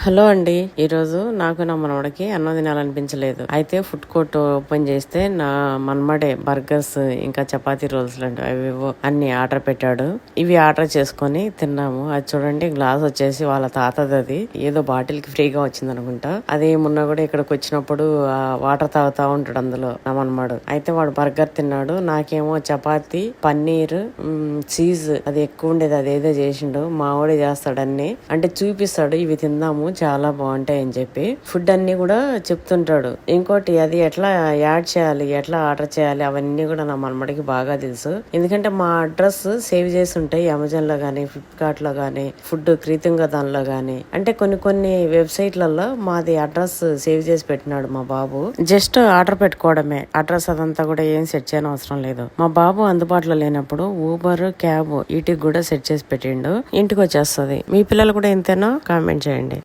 Hello అండి, ఈరోజు నాకు నా మనవడికి అన్నం తినాలనిపించలేదు. అయితే ఫుడ్ కోర్ట్ ఓపెన్ చేస్తే నా మనమడే బర్గర్స్ ఇంకా చపాతీ రోల్స్ లాంటి అవివో అన్ని ఆర్డర్ పెట్టాడు. ఇవి ఆర్డర్ చేసుకొని తిన్నాము. అది చూడండి, గ్లాస్ వచ్చేసి వాళ్ళ తాతది. అది ఏదో బాటిల్ కి ఫ్రీగా వచ్చింది అనుకుంటా. అది మొన్న కూడా ఇక్కడికి వచ్చినప్పుడు వాటర్ తాగుతా ఉంటాడు అందులో నా మనమాడు. అయితే వాడు బర్గర్ తిన్నాడు. నాకేమో చపాతీ, పన్నీర్, చీజ్ అది ఎక్కువ ఉండేది. అదేదో చేసిండు. మావాడే చేస్తాడన్ని, అంటే చూపిస్తాడు ఇవి తిందాము చాలా బాగుంటాయి అని చెప్పి. ఫుడ్ అన్ని కూడా చెప్తుంటాడు. ఇంకోటి అది ఎట్లా యాడ్ చేయాలి, ఎట్లా ఆర్డర్ చేయాలి అవన్నీ కూడా నా మనమడికి బాగా తెలుసు. ఎందుకంటే మా అడ్రస్ సేవ్ చేసి ఉంటాయి అమెజాన్ లో గానీ, ఫ్లిప్కార్ట్ లో గానీ, ఫుడ్ కృతంగా దానిలో గానీ. అంటే కొన్ని వెబ్సైట్లలో మాది అడ్రస్ సేవ్ చేసి పెట్టినాడు మా బాబు. జస్ట్ ఆర్డర్ పెట్టుకోవడమే. అడ్రస్ అదంతా కూడా ఏం సెట్ చేయని అవసరం లేదు. మా బాబు అందుబాటులో లేనప్పుడు ఊబర్, క్యాబ్ వీటికి కూడా సెట్ చేసి పెట్టిండు. ఇంటికి వచ్చేస్తుంది. మీ పిల్లలు కూడా ఇంతేనా? కామెంట్ చేయండి.